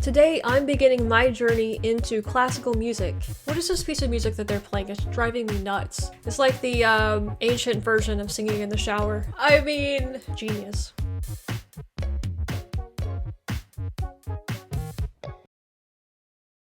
Today, I'm beginning my journey into classical music. What is this piece of music that they're playing? It's driving me nuts. It's like the ancient version of singing in the shower. I mean, genius.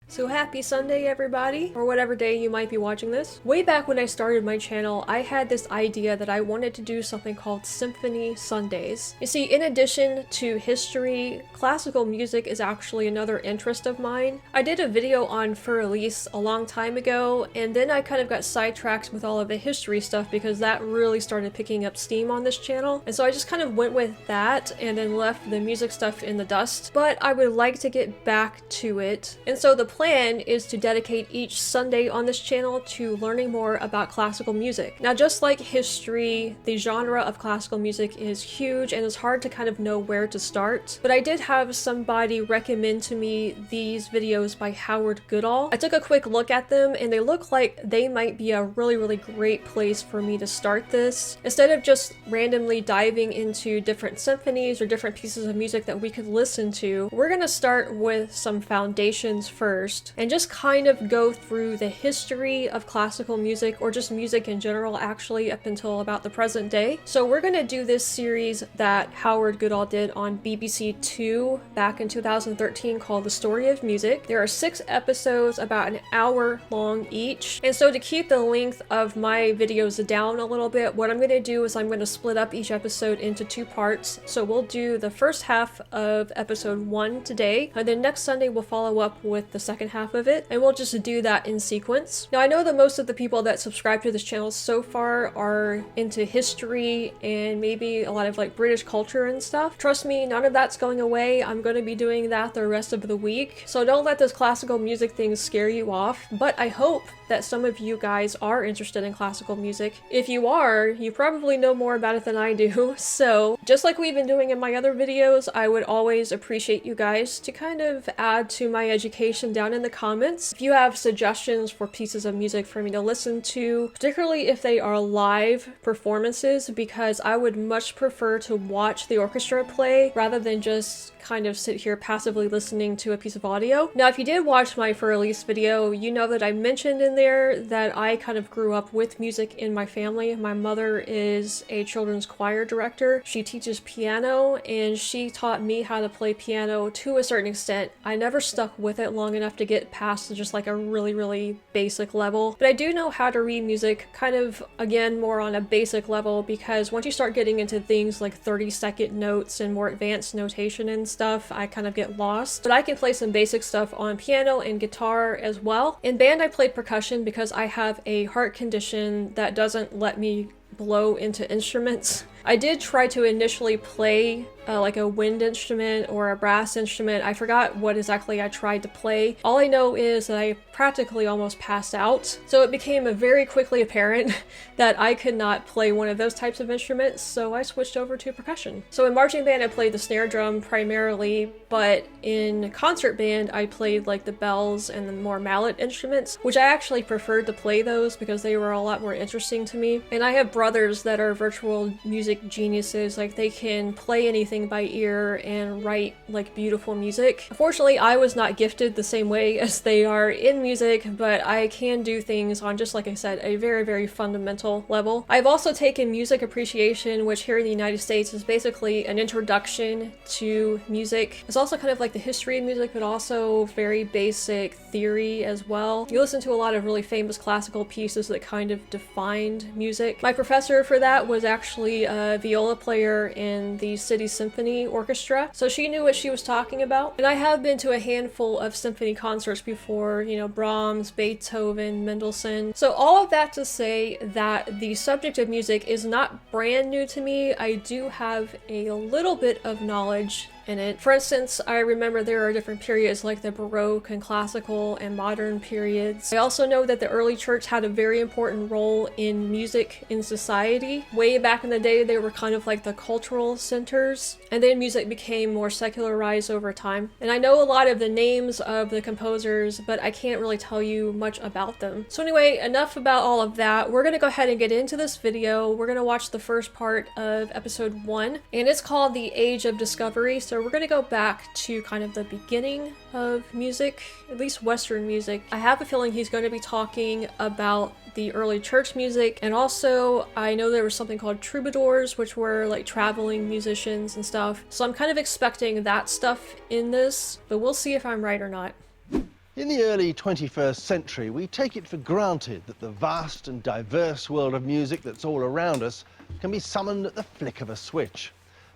So happy Sunday, everybody, or whatever day you might be watching this. Way back when I started my channel, I had this idea that I wanted to do something called Symphony Sundays. You see, in addition to history, classical music is actually another interest of mine. I did a video on Fur-Elise a long time ago, and then I kind of got sidetracked with all of the history stuff because that really started picking up steam on this channel. And so I just kind of went with that and then left the music stuff in the dust. But I would like to get back to it. And so the plan is to dedicate each Sunday on this channel to learning more about classical music. Now, just like history, the genre of classical music is huge and it's hard to kind of know where to start. But I did have somebody recommend to me these videos by Howard Goodall. I took a quick look at them and they look like they might be a really great place for me to start this. Instead of just randomly diving into different symphonies or different pieces of music that we could listen to, we're gonna start with some foundations first and just kind of go through the history of classical music, or just music in general actually, up until about the present day. So we're going to do this series that Howard Goodall did on BBC 2 back in 2013 called The Story of Music. There are 6 episodes, about an hour long each. And so to keep the length of my videos down a little bit, what I'm going to do is I'm going to split up each episode into 2 parts. So we'll do the first half of episode 1 today, and then next Sunday we'll follow up with the second half of it, and we'll just do that in sequence. Now, I know that most of the people that subscribe to this channel so far are into history and maybe a lot of like British culture and stuff. Trust me, none of that's going away. I'm going to be doing that the rest of the week, so don't let this classical music thing scare you off. But I hope that some of you guys are interested in classical music. If you are, you probably know more about it than I do. So just like we've been doing in my other videos, I would always appreciate you guys to kind of add to my education down in the comments. If you have suggestions for pieces of music for me to listen to, particularly if they are live performances, because I would much prefer to watch the orchestra play rather than just kind of sit here passively listening to a piece of audio. Now, if you did watch my Fur-Elise video, you know that I mentioned in there that I kind of grew up with music in my family. My mother is a children's choir director. She teaches piano, and she taught me how to play piano to a certain extent. I never stuck with it long enough to get past just like a really basic level, but I do know how to read music kind of, again, more on a basic level, because once you start getting into things like 30-second notes and more advanced notation and stuff, I kind of get lost. But I can play some basic stuff on piano and guitar as well. In band, I played percussion because I have a heart condition that doesn't let me blow into instruments. I did try to initially play like a wind instrument or a brass instrument. I forgot what exactly I tried to play. All I know is that I practically almost passed out. So it became very quickly apparent that I could not play one of those types of instruments, so I switched over to percussion. So in marching band, I played the snare drum primarily, but in concert band, I played like the bells and the more mallet instruments, which I actually preferred to play those because they were a lot more interesting to me. And I have brothers that are virtual music geniuses. Like, they can play anything by ear and write like beautiful music. Unfortunately, I was not gifted the same way as they are in music, but I can do things on, just like I said, a very fundamental level. I've also taken music appreciation, which here in the United States is basically an introduction to music. It's also kind of like the history of music, but also very basic theory as well. You listen to a lot of really famous classical pieces that kind of defined music. My professor for that was actually a viola player in the City Symphony Orchestra, so she knew what she was talking about. And I have been to a handful of symphony concerts before, you know, Brahms, Beethoven, Mendelssohn. So all of that to say that the subject of music is not brand new to me. I do have a little bit of knowledge in it. For instance, I remember there are different periods like the Baroque and classical and modern periods. I also know that the early church had a very important role in music in society. Way back in the day, they were kind of like the cultural centers, and then music became more secularized over time. And I know a lot of the names of the composers, but I can't really tell you much about them. So anyway, enough about all of that. We're gonna go ahead and get into this video. We're gonna watch the first part of episode 1, and it's called The Age of Discovery. So So we're gonna go back to kind of the beginning of music, at least Western music. I have a feeling he's going to be talking about the early church music, and also I know there was something called troubadours, which were like traveling musicians and stuff. So I'm kind of expecting that stuff in this, but we'll see if I'm right or not. In the early 21st century, we take it for granted that the vast and diverse world of music that's all around us can be summoned at the flick of a switch.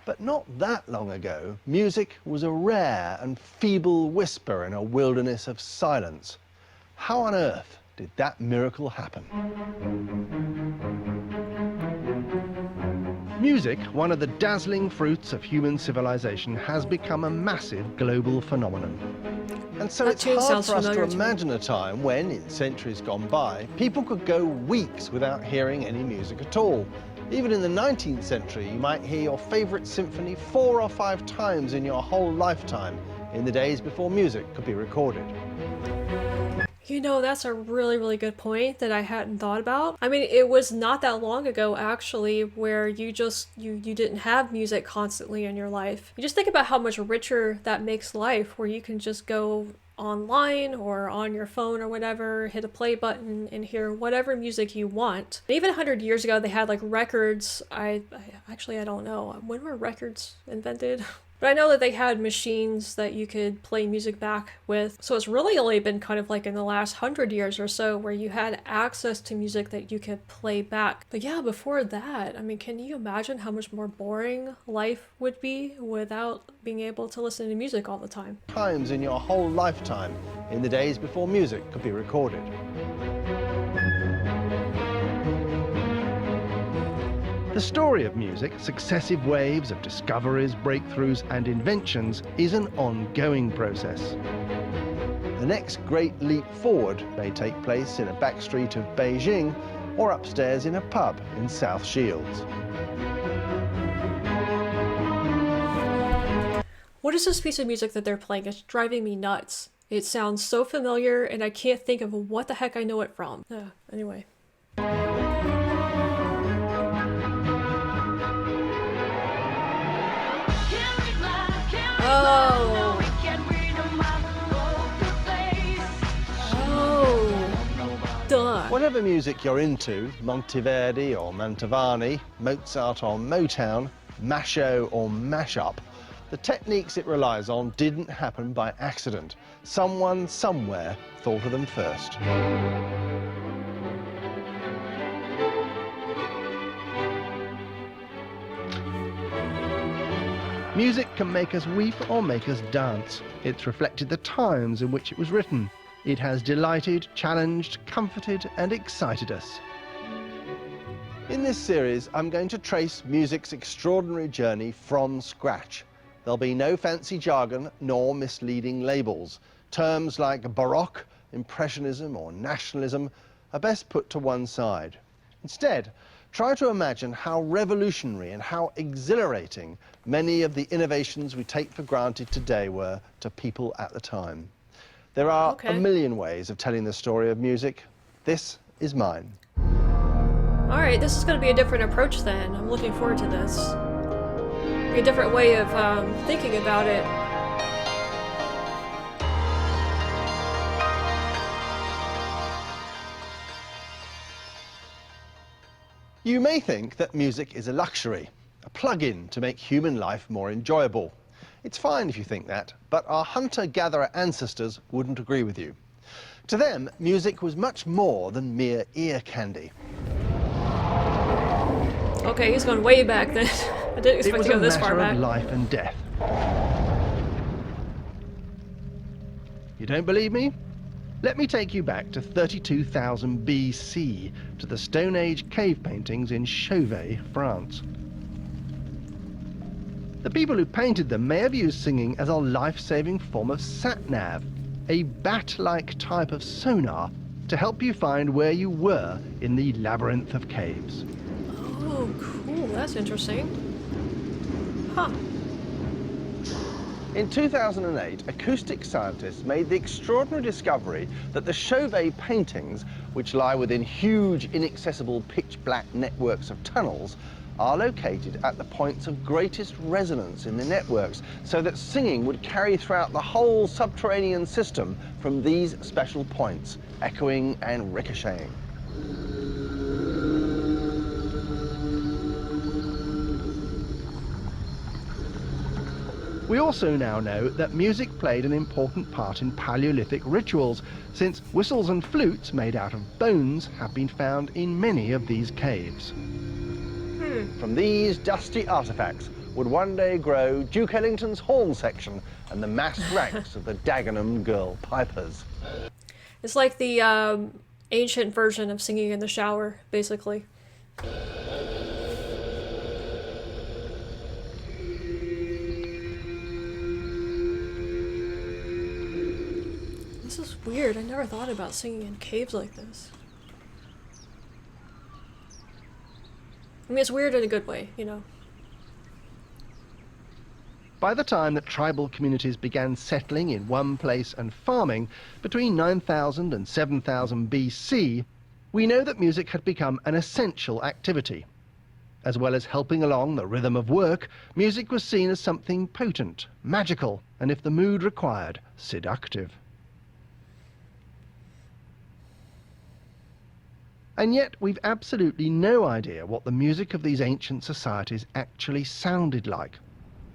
But not that long ago, music was a rare and feeble whisper in a wilderness of silence. How on earth did that miracle happen? Music, one of the dazzling fruits of human civilization, has become a massive global phenomenon. And so it's hard for us to imagine a time when, in centuries gone by, people could go weeks without hearing any music at all. Even in the 19th century, you might hear your favourite symphony 4 or 5 times in your whole lifetime, in the days before music could be recorded. You know, that's a really, really good point that I hadn't thought about. I mean, it was not that long ago, actually, where you didn't have music constantly in your life. You just think about how much richer that makes life, where you can just go online or on your phone or whatever, hit a play button and hear whatever music you want. Even 100 years ago, they had like records. I don't know. When were records invented? But I know that they had machines that you could play music back with. So it's really only been kind of like in the last 100 years or so where you had access to music that you could play back. But yeah, before that, I mean, can you imagine how much more boring life would be without being able to listen to music all the time? Times in your whole lifetime, in the days before music could be recorded. The story of music, successive waves of discoveries, breakthroughs and inventions, is an ongoing process. The next great leap forward may take place in a backstreet of Beijing or upstairs in a pub in South Shields. What is this piece of music that they're playing? It's driving me nuts. It sounds so familiar and I can't think of what the heck I know it from. Anyway. Oh. Duh. Whatever music you're into, Monteverdi or Mantovani, Mozart or Motown, Masho or mashup, the techniques it relies on didn't happen by accident. Someone somewhere thought of them first. Music can make us weep or make us dance. It's reflected the times in which it was written. It has delighted, challenged, comforted and excited us. In this series, I'm going to trace music's extraordinary journey from scratch. There'll be no fancy jargon nor misleading labels. Terms like Baroque, Impressionism or Nationalism are best put to one side. Instead, try to imagine how revolutionary and how exhilarating many of the innovations we take for granted today were to people at the time. There are a million ways of telling the story of music. This is mine. All right, this is going to be a different approach then. I'm looking forward to this. A different way of thinking about it. You may think that music is a luxury, a plug-in to make human life more enjoyable. It's fine if you think that, but our hunter-gatherer ancestors wouldn't agree with you. To them, music was much more than mere ear candy. Okay, he's gone way back then. I didn't expect to go this far back. It was a matter of life and death. You don't believe me? Let me take you back to 32,000 BC, to the Stone Age cave paintings in Chauvet, France. The people who painted them may have used singing as a life-saving form of sat-nav, a bat-like type of sonar to help you find where you were in the labyrinth of caves. Oh, cool. That's interesting. Huh. In 2008, acoustic scientists made the extraordinary discovery that the Chauvet paintings, which lie within huge, inaccessible, pitch-black networks of tunnels, are located at the points of greatest resonance in the networks, so that singing would carry throughout the whole subterranean system from these special points, echoing and ricocheting. We also now know that music played an important part in Paleolithic rituals, since whistles and flutes made out of bones have been found in many of these caves. From these dusty artefacts would one day grow Duke Ellington's horn section and the massed ranks of the Dagenham girl pipers. It's like the ancient version of singing in the shower, basically. This is weird. I never thought about singing in caves like this. I mean, it's weird in a good way, you know. By the time that tribal communities began settling in one place and farming, between 9000 and 7000 BC, we know that music had become an essential activity. As well as helping along the rhythm of work, music was seen as something potent, magical, and if the mood required, seductive. And yet we've absolutely no idea what the music of these ancient societies actually sounded like.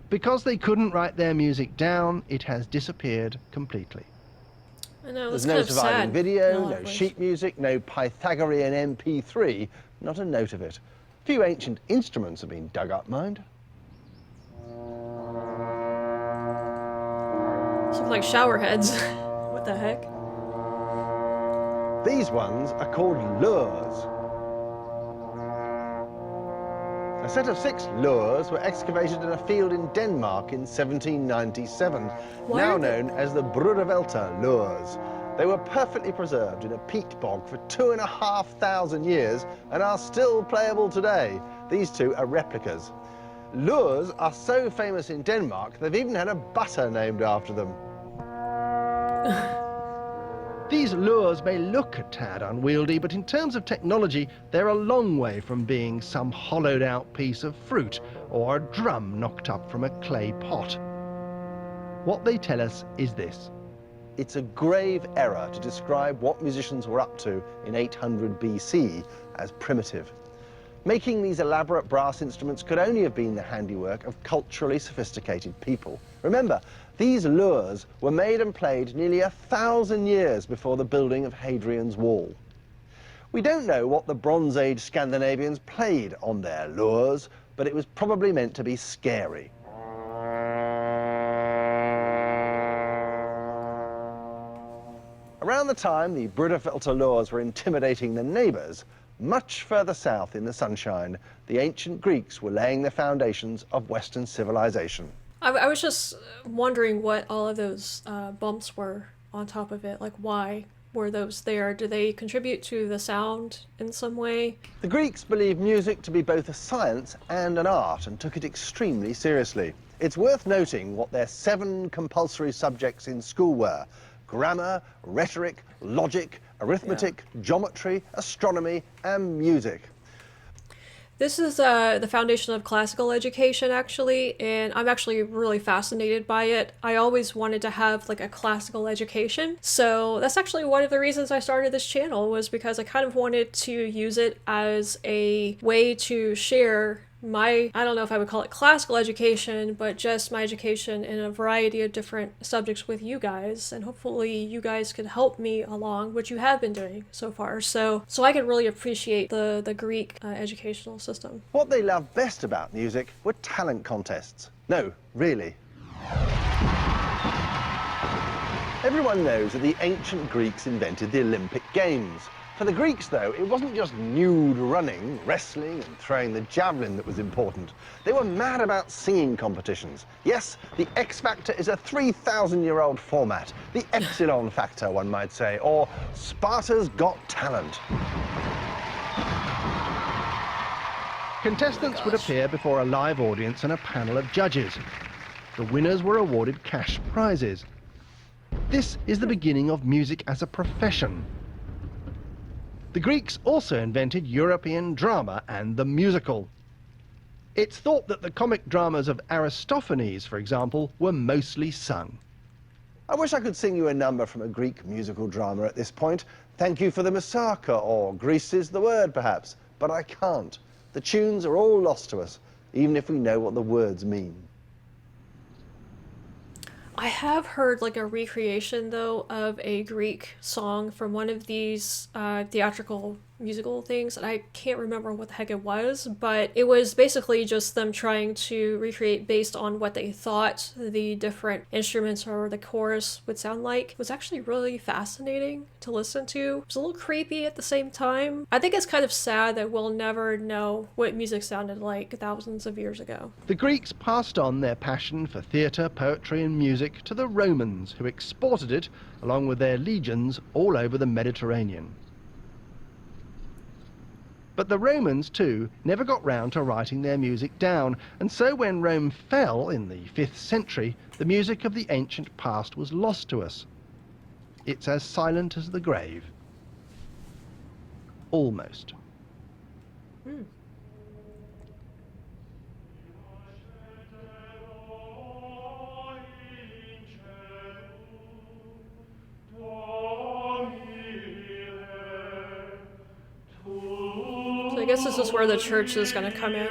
Because they couldn't write their music down, it has disappeared completely. I know, There's that's no kind of surviving sad in a video, lot no of ways. sheet music, no Pythagorean MP3, not a note of it. Few ancient instruments have been dug up, mind. Something like shower heads. What the heck? These ones are called lures. A set of 6 lures were excavated in a field in Denmark in 1797, now known as the Brudervelter lures. They were perfectly preserved in a peat bog for 2,500 years and are still playable today. These two are replicas. Lures are so famous in Denmark, they've even had a butter named after them. These lures may look a tad unwieldy, but in terms of technology, they're a long way from being some hollowed-out piece of fruit or a drum knocked up from a clay pot. What they tell us is this. It's a grave error to describe what musicians were up to in 800 BC as primitive. Making these elaborate brass instruments could only have been the handiwork of culturally sophisticated people. Remember, these lures were made and played nearly 1,000 years before the building of Hadrian's Wall. We don't know what the Bronze Age Scandinavians played on their lures, but it was probably meant to be scary. Around the time the Brudervelter lures were intimidating the neighbours, much further south in the sunshine, the ancient Greeks were laying the foundations of Western civilization. I was just wondering what all of those bumps were on top of it. Like, why were those there? Do they contribute to the sound in some way? The Greeks believed music to be both a science and an art and took it extremely seriously. It's worth noting what their 7 compulsory subjects in school were: grammar, rhetoric, logic, arithmetic, geometry, astronomy, and music. This is the foundation of classical education, actually, and I'm actually really fascinated by it. I always wanted to have like a classical education, so that's actually one of the reasons I started this channel, was because I kind of wanted to use it as a way to share my, I don't know if I would call it classical education, but just my education in a variety of different subjects with you guys, and hopefully you guys could help me along, which you have been doing so far, so I can really appreciate the Greek educational system. What they loved best about music were talent contests. No, really. Everyone knows that the ancient Greeks invented the Olympic Games. For the Greeks, though, it wasn't just nude running, wrestling, and throwing the javelin that was important. They were mad about singing competitions. Yes, the X Factor is a 3,000-year-old format. The Epsilon Factor, one might say, or Sparta's Got Talent. Contestants would appear before a live audience and a panel of judges. The winners were awarded cash prizes. This is the beginning of music as a profession. The Greeks also invented European drama and the musical. It's thought that the comic dramas of Aristophanes, for example, were mostly sung. I wish I could sing you a number from a Greek musical drama at this point. Thank you for the moussaka, or Greece is the word, perhaps. But I can't. The tunes are all lost to us, even if we know what the words mean. I have heard like a recreation though of a Greek song from one of these theatrical musical things, and I can't remember what the heck it was, but it was basically just them trying to recreate based on what they thought the different instruments or the chorus would sound like. It was actually really fascinating to listen to. It was a little creepy at the same time. I think it's kind of sad that we'll never know what music sounded like thousands of years ago. The Greeks passed on their passion for theatre, poetry and music to the Romans, who exported it, along with their legions, all over the Mediterranean. But the Romans, too, never got round to writing their music down, and so when Rome fell in the 5th century, the music of the ancient past was lost to us. It's as silent as the grave. Almost. So I guess this is where the church is going to come in.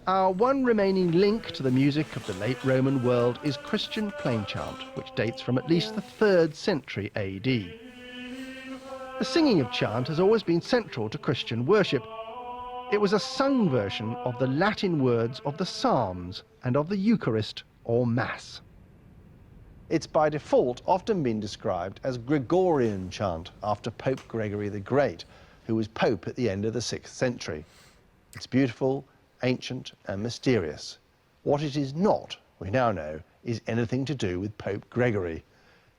Our one remaining link to the music of the late Roman world is Christian plain chant, which dates from at least the 3rd century AD. The singing of chant has always been central to Christian worship. It was a sung version of the Latin words of the Psalms and of the Eucharist or Mass. It's by default often been described as Gregorian chant after Pope Gregory the Great, who was Pope at the end of the 6th century. It's beautiful, ancient and mysterious. What it is not, we now know, is anything to do with Pope Gregory.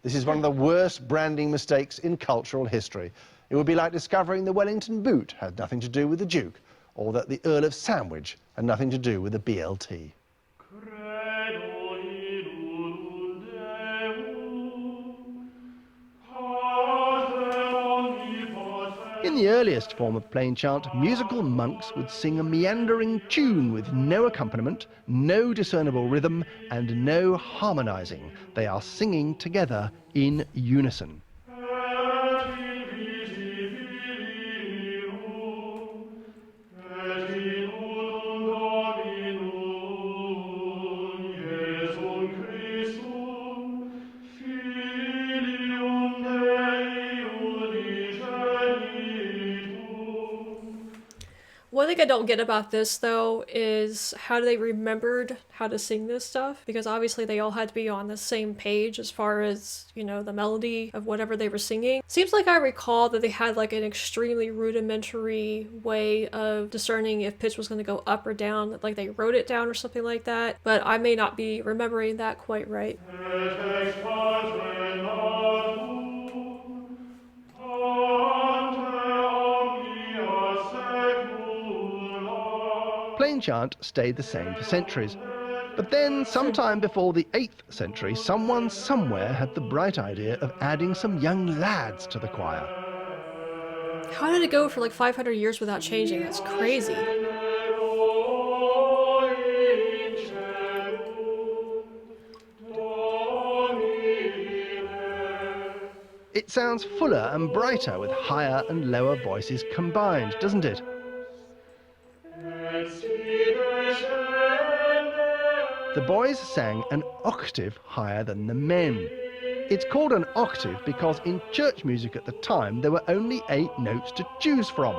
This is one of the worst branding mistakes in cultural history. It would be like discovering the Wellington boot had nothing to do with the Duke, or that the Earl of Sandwich had nothing to do with the BLT. In the earliest form of plain chant, musical monks would sing a meandering tune with no accompaniment, no discernible rhythm, and no harmonizing. They are singing together in unison. One thing I don't get about this, though, is how they remembered how to sing this stuff, because obviously they all had to be on the same page as far as, you know, the melody of whatever they were singing. Seems like I recall that they had like an extremely rudimentary way of discerning if pitch was going to go up or down, like they wrote it down or something like that, but I may not be remembering that quite right. Plain chant stayed the same for centuries. But then, sometime before the 8th century, someone somewhere had the bright idea of adding some young lads to the choir. How did it go for like 500 years without changing? That's crazy. It sounds fuller and brighter with higher and lower voices combined, doesn't it? The boys sang an octave higher than the men. It's called an octave because in church music at the time there were only 8 notes to choose from.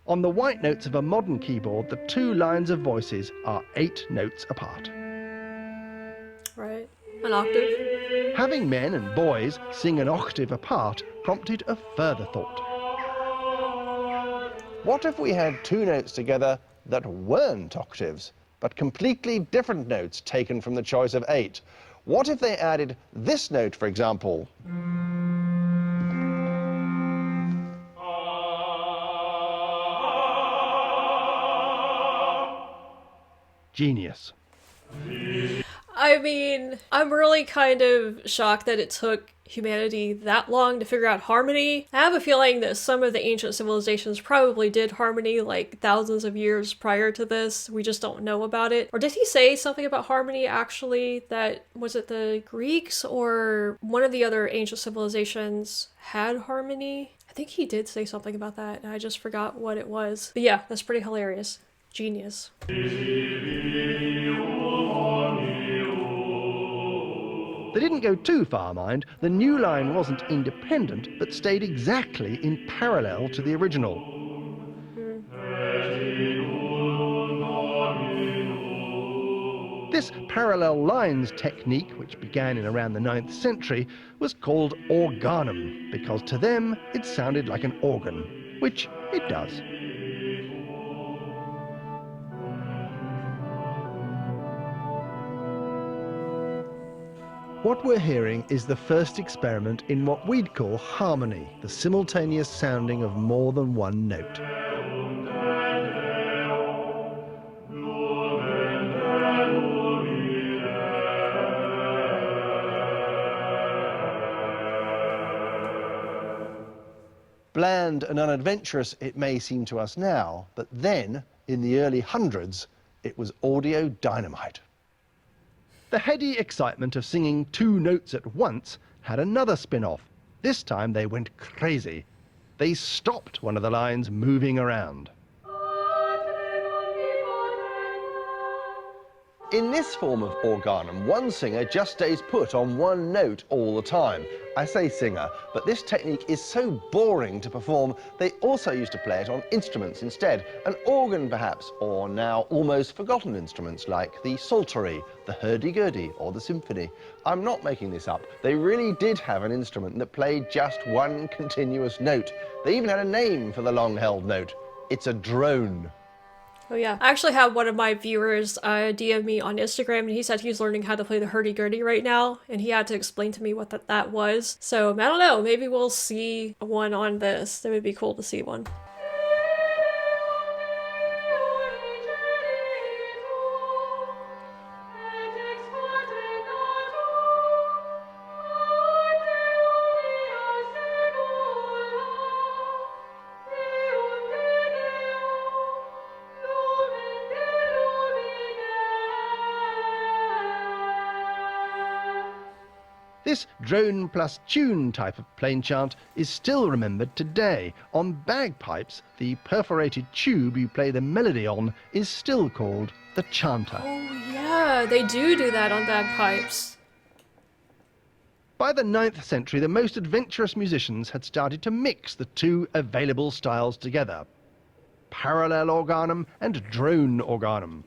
On the white notes of a modern keyboard, the 2 lines of voices are 8 notes apart. Right. An octave. Having men and boys sing an octave apart prompted a further thought. What if we had 2 notes together that weren't octaves, but completely different notes taken from the choice of 8? What if they added this note, for example? Genius. I mean, I'm really kind of shocked that it took humanity that long to figure out harmony. I have a feeling that some of the ancient civilizations probably did harmony like thousands of years prior to this. We just don't know about it. Or did he say something about harmony actually? That was it the Greeks or one of the other ancient civilizations had harmony? I think he did say something about that, and I just forgot what it was. But yeah, that's pretty hilarious. Genius. They didn't go too far, mind. The new line wasn't independent, but stayed exactly in parallel to the original. This parallel lines technique, which began in around the 9th century, was called organum, because to them it sounded like an organ, which it does. What we're hearing is the first experiment in what we'd call harmony, the simultaneous sounding of more than one note. Bland and unadventurous it may seem to us now, but then, in the early hundreds, it was audio dynamite. The heady excitement of singing 2 notes at once had another spin-off. This time they went crazy. They stopped one of the lines moving around. In this form of organum, one singer just stays put on one note all the time. I say singer, but this technique is so boring to perform, they also used to play it on instruments instead. An organ, perhaps, or now almost forgotten instruments like the psaltery, the hurdy-gurdy, or the symphony. I'm not making this up. They really did have an instrument that played just one continuous note. They even had a name for the long-held note. It's a drone. Oh yeah, I actually had one of my viewers DM me on Instagram, and he said he's learning how to play the hurdy-gurdy right now, and he had to explain to me what that was. So I don't know, maybe we'll see one on this. That would be cool to see one. This drone plus tune type of plain chant is still remembered today. On bagpipes, the perforated tube you play the melody on is still called the chanter. Oh yeah, they do that on bagpipes. By the 9th century, the most adventurous musicians had started to mix the 2 available styles together: parallel organum and drone organum.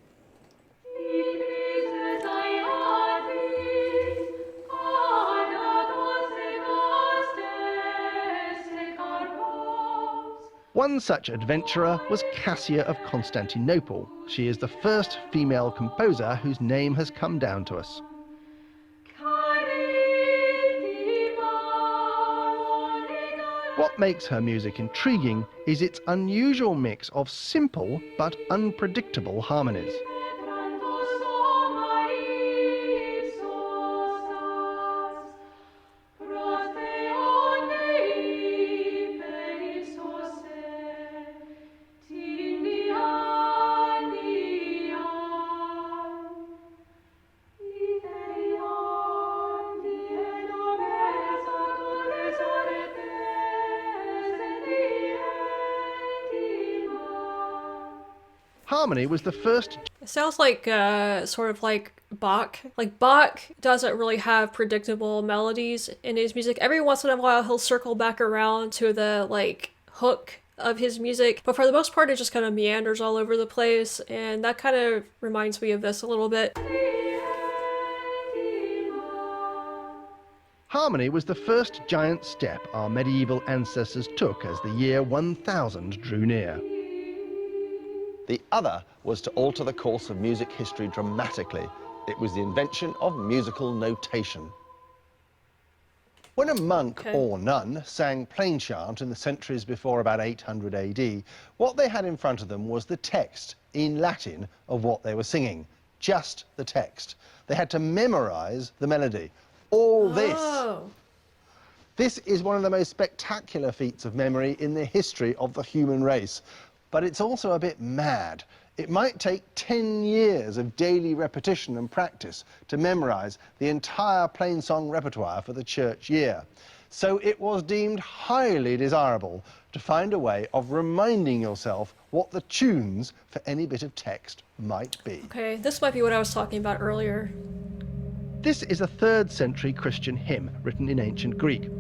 One such adventurer was Cassia of Constantinople. She is the first female composer whose name has come down to us. What makes her music intriguing is its unusual mix of simple but unpredictable harmonies. Harmony was the first... It sounds like sort of like Bach. Like Bach doesn't really have predictable melodies in his music. Every once in a while he'll circle back around to the like hook of his music, but for the most part it just kind of meanders all over the place, and that kind of reminds me of this a little bit. Harmony was the first giant step our medieval ancestors took as the year 1000 drew near. The other was to alter the course of music history dramatically. It was the invention of musical notation. When a monk or nun sang plain chant in the centuries before about 800 AD, what they had in front of them was the text in Latin of what they were singing. Just the text. They had to memorize the melody. All this This is one of the most spectacular feats of memory in the history of the human race. But it's also a bit mad. It might take 10 years of daily repetition and practice to memorise the entire plain-song repertoire for the church year. So it was deemed highly desirable to find a way of reminding yourself what the tunes for any bit of text might be. Okay, this might be what I was talking about earlier. This is a 3rd century Christian hymn written in ancient Greek.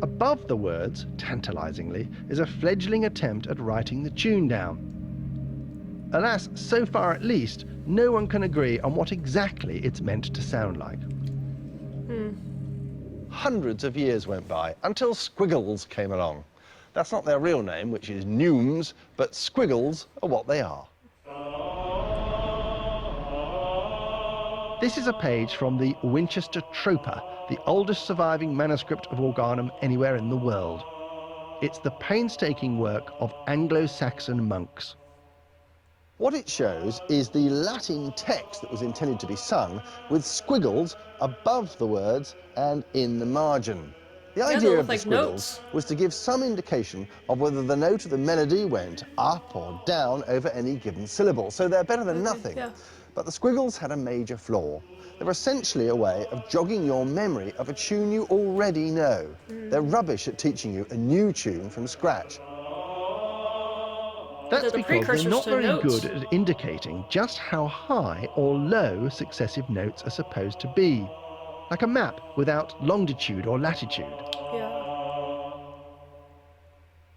Above the words, tantalizingly, is a fledgling attempt at writing the tune down. Alas, so far at least, no one can agree on what exactly it's meant to sound like. Hundreds of years went by until squiggles came along. That's not their real name, which is neumes, but squiggles are what they are. This is a page from the Winchester Troper, the oldest surviving manuscript of organum anywhere in the world. It's the painstaking work of Anglo-Saxon monks. What it shows is the Latin text that was intended to be sung with squiggles above the words and in the margin. The idea of the like squiggles notes. was to give some indication of whether the note of the melody went up or down over any given syllable, so they're better than nothing. Yeah. But the squiggles had a major flaw. They're essentially a way of jogging your memory of a tune you already know. They're rubbish at teaching you a new tune from scratch. That's the because they're precursors not to very notes. good at indicating just how high or low successive notes are supposed to be. Like a map without longitude or latitude. Yeah.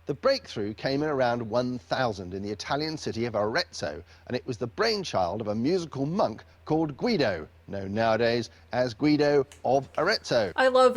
The breakthrough came in around 1000 in the Italian city of Arezzo, and it was the brainchild of a musical monk called Guido, known nowadays as Guido of Arezzo. I love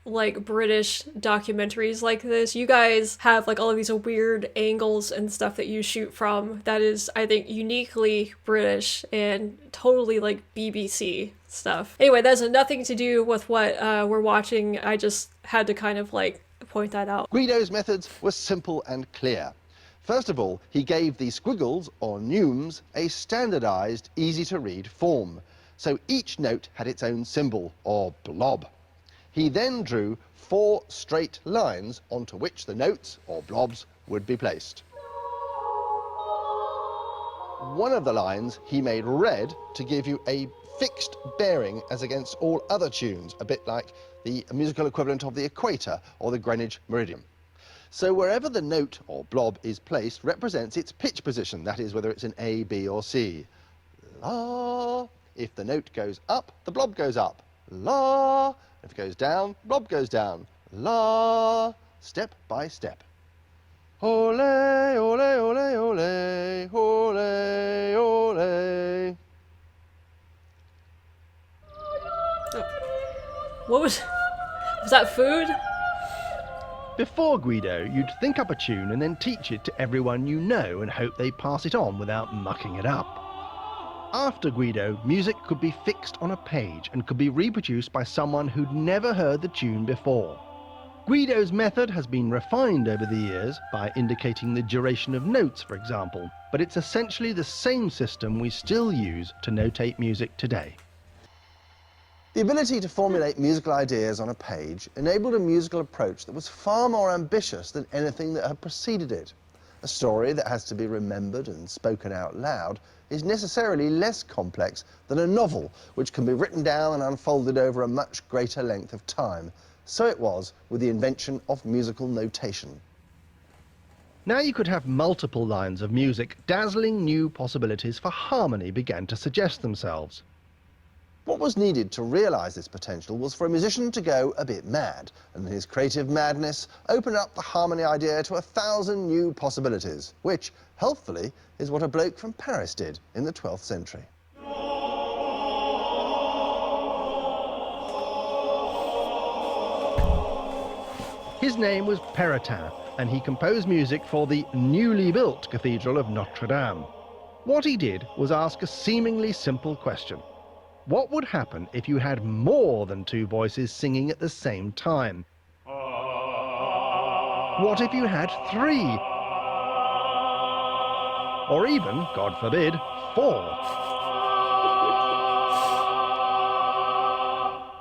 like British documentaries like this. You guys have like all of these weird angles and stuff that you shoot from that is, I think, uniquely British and totally like BBC stuff. Anyway, that has nothing to do with what we're watching. I just had to kind of like point that out. Guido's methods were simple and clear. First of all, he gave the squiggles, or neumes, a standardized, easy-to-read form. So each note had its own symbol, or blob. He then drew 4 straight lines onto which the notes, or blobs, would be placed. One of the lines he made red to give you a fixed bearing as against all other tunes, a bit like the musical equivalent of the equator or the Greenwich meridian. So wherever the note or blob is placed represents its pitch position, that is, whether it's an A, B or C. La. If the note goes up, the blob goes up. La. If it goes down, blob goes down. La. Step by step. Ole, ole, ole, ole, ole, ole. What was that food? Before Guido, you'd think up a tune and then teach it to everyone you know and hope they pass it on without mucking it up. After Guido, music could be fixed on a page and could be reproduced by someone who'd never heard the tune before. Guido's method has been refined over the years by indicating the duration of notes, for example, but it's essentially the same system we still use to notate music today. The ability to formulate musical ideas on a page enabled a musical approach that was far more ambitious than anything that had preceded it. A story that has to be remembered and spoken out loud is necessarily less complex than a novel, which can be written down and unfolded over a much greater length of time. So it was with the invention of musical notation. Now you could have multiple lines of music. Dazzling new possibilities for harmony began to suggest themselves. What was needed to realise this potential was for a musician to go a bit mad, and in his creative madness, open up the harmony idea to 1,000 new possibilities, which, helpfully, is what a bloke from Paris did in the 12th century. His name was Perotin, and he composed music for the newly built Cathedral of Notre Dame. What he did was ask a seemingly simple question. What would happen if you had more than 2 voices singing at the same time? What if you had 3? Or even, God forbid, 4?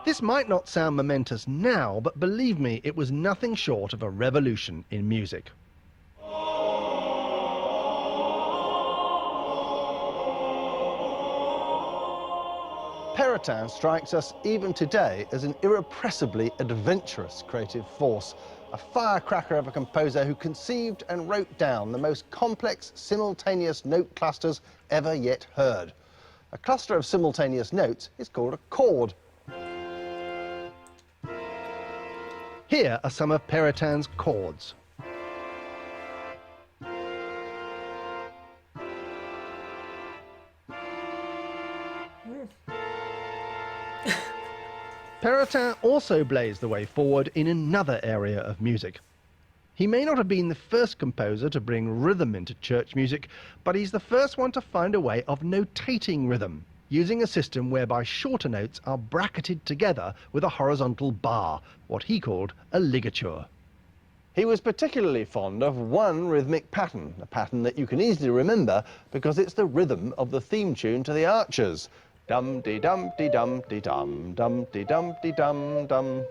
This might not sound momentous now, but believe me, it was nothing short of a revolution in music. Perotin strikes us even today as an irrepressibly adventurous creative force, a firecracker of a composer who conceived and wrote down the most complex simultaneous note clusters ever yet heard. A cluster of simultaneous notes is called a chord. Here are some of Perotin's chords. Perotin also blazed the way forward in another area of music. He may not have been the first composer to bring rhythm into church music, but he's the first one to find a way of notating rhythm, using a system whereby shorter notes are bracketed together with a horizontal bar, what he called a ligature. He was particularly fond of one rhythmic pattern, a pattern that you can easily remember because it's the rhythm of the theme tune to The Archers. Dum-de-dum-de-dum-de-dum, dum-de-dum-de-dum-dum.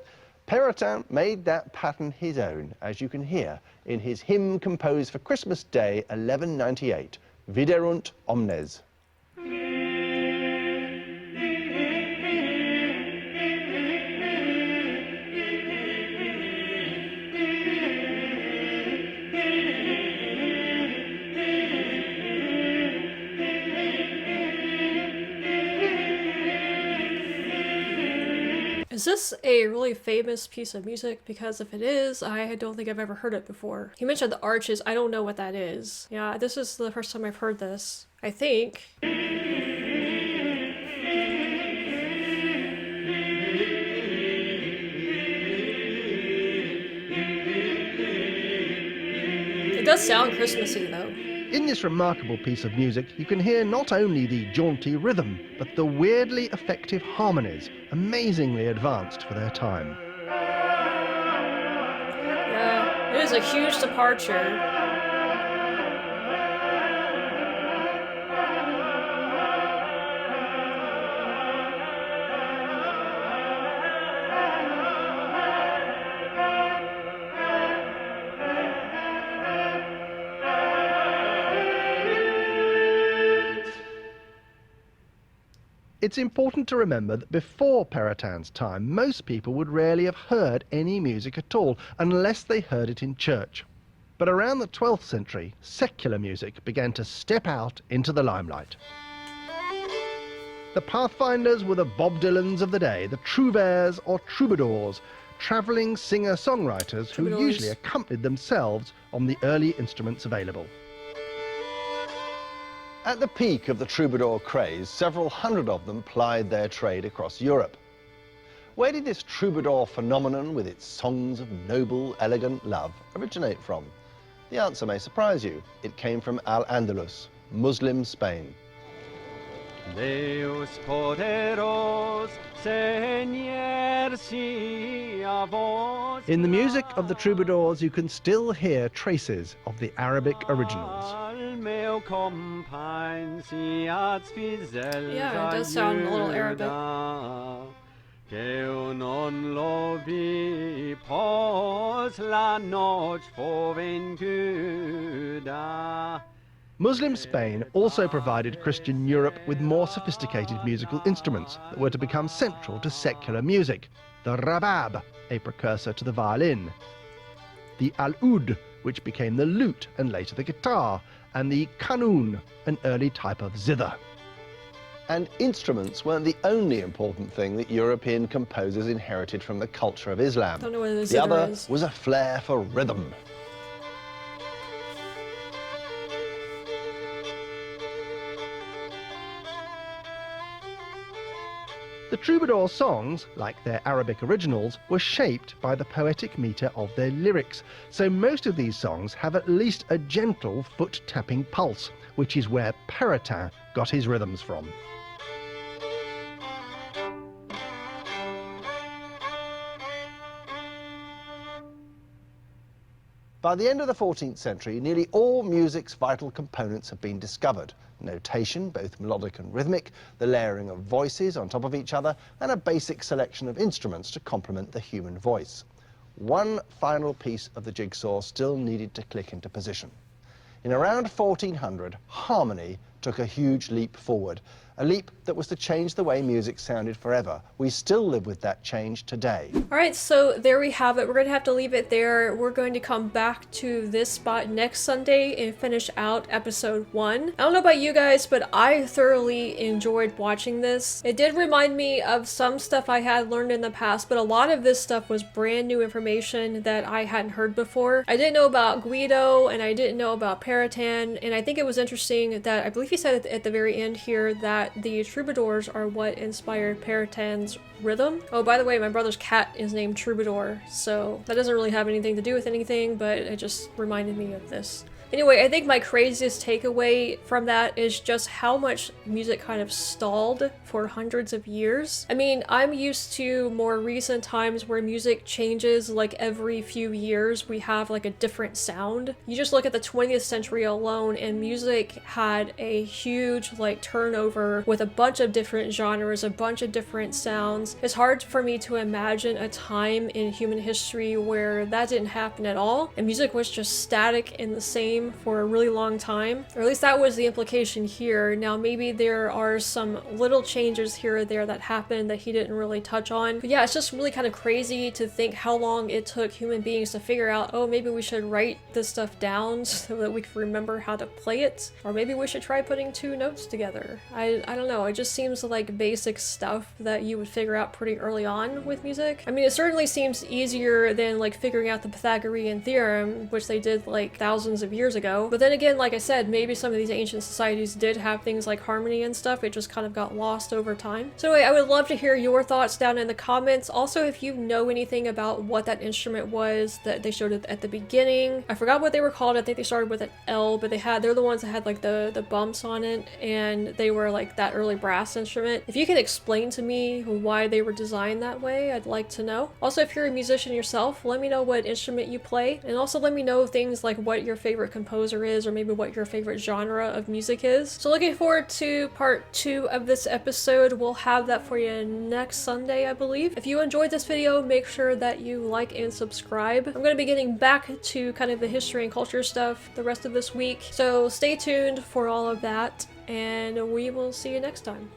Perotin made that pattern his own, as you can hear in his hymn composed for Christmas Day 1198, Viderunt Omnes. Is this a really famous piece of music? Because if it is, I don't think I've ever heard it before. He mentioned the arches. I don't know what that is. Yeah, this is the first time I've heard this, I think. It does sound Christmassy, though. In this remarkable piece of music, you can hear not only the jaunty rhythm, but the weirdly effective harmonies, amazingly advanced for their time. Yeah, it is a huge departure. It's important to remember that before Perotin's time, most people would rarely have heard any music at all, unless they heard it in church. But around the 12th century, secular music began to step out into the limelight. The pathfinders were the Bob Dylans of the day, the trouvères or troubadours, travelling singer-songwriters who usually accompanied themselves on the early instruments available. At the peak of the troubadour craze, several hundred of them plied their trade across Europe. Where did this troubadour phenomenon, with its songs of noble, elegant love, originate from? The answer may surprise you. It came from Al-Andalus, Muslim Spain. Deus poderos, Señor, si a vos. In the music of the troubadours, you can still hear traces of the Arabic originals. Yeah, it does sound a little Arabic. Muslim Spain also provided Christian Europe with more sophisticated musical instruments that were to become central to secular music. The rabab, a precursor to the violin, the al-oud, which became the lute and later the guitar, and the qanun, an early type of zither. And instruments weren't the only important thing that European composers inherited from the culture of Islam. Don't know what a The zither other is. was a flair for rhythm. The troubadour songs, like their Arabic originals, were shaped by the poetic metre of their lyrics, so most of these songs have at least a gentle foot-tapping pulse, which is where Perotin got his rhythms from. By the end of the 14th century, nearly all music's vital components have been discovered. notation, both melodic and rhythmic, the layering of voices on top of each other, and a basic selection of instruments to complement the human voice. One final piece of the jigsaw still needed to click into position. In around 1400, harmony took a huge leap forward, a leap that was to change the way music sounded forever. We still live with that change today. Alright, so there we have it. We're going to have to leave it there. We're going to come back to this spot next Sunday and finish out episode 1. I don't know about you guys, but I thoroughly enjoyed watching this. It did remind me of some stuff I had learned in the past, but a lot of this stuff was brand new information that I hadn't heard before. I didn't know about Guido, and I didn't know about Peritan, and I think it was interesting that I believe he said at the very end here that the troubadours are what inspired Peritan's rhythm. Oh, by the way, my brother's cat is named Troubadour, so that doesn't really have anything to do with anything, but it just reminded me of this. Anyway, I think my craziest takeaway from that is just how much music kind of stalled for hundreds of years. I mean, I'm used to more recent times where music changes like every few years. We have like a different sound. You just look at the 20th century alone and music had a huge like turnover with a bunch of different genres, a bunch of different sounds. It's hard for me to imagine a time in human history where that didn't happen at all and music was just static and the same for a really long time, or at least that was the implication here. Now maybe there are some little changes here or there that happened that he didn't really touch on, but yeah, it's just really kind of crazy to think how long it took human beings to figure out, oh, maybe we should write this stuff down so that we can remember how to play it, or maybe we should try putting 2 notes together. I don't know, it just seems like basic stuff that you would figure out pretty early on with music. I mean, it certainly seems easier than like figuring out the Pythagorean theorem, which they did like thousands of years ago. But then again, like I said, maybe some of these ancient societies did have things like harmony and stuff. It just kind of got lost over time. So anyway, I would love to hear your thoughts down in the comments. Also, if you know anything about what that instrument was that they showed at the beginning. I forgot what they were called. I think they started with an L, but they're the ones that had like the bumps on it, and they were like that early brass instrument. If you can explain to me why they were designed that way, I'd like to know. Also, if you're a musician yourself, let me know what instrument you play, and also let me know things like what your favorite composer is, or maybe what your favorite genre of music is. So looking forward to part 2 of this episode. We'll have that for you next Sunday, I believe. If you enjoyed this video, make sure that you like and subscribe. I'm going to be getting back to kind of the history and culture stuff the rest of this week, so stay tuned for all of that, and we will see you next time.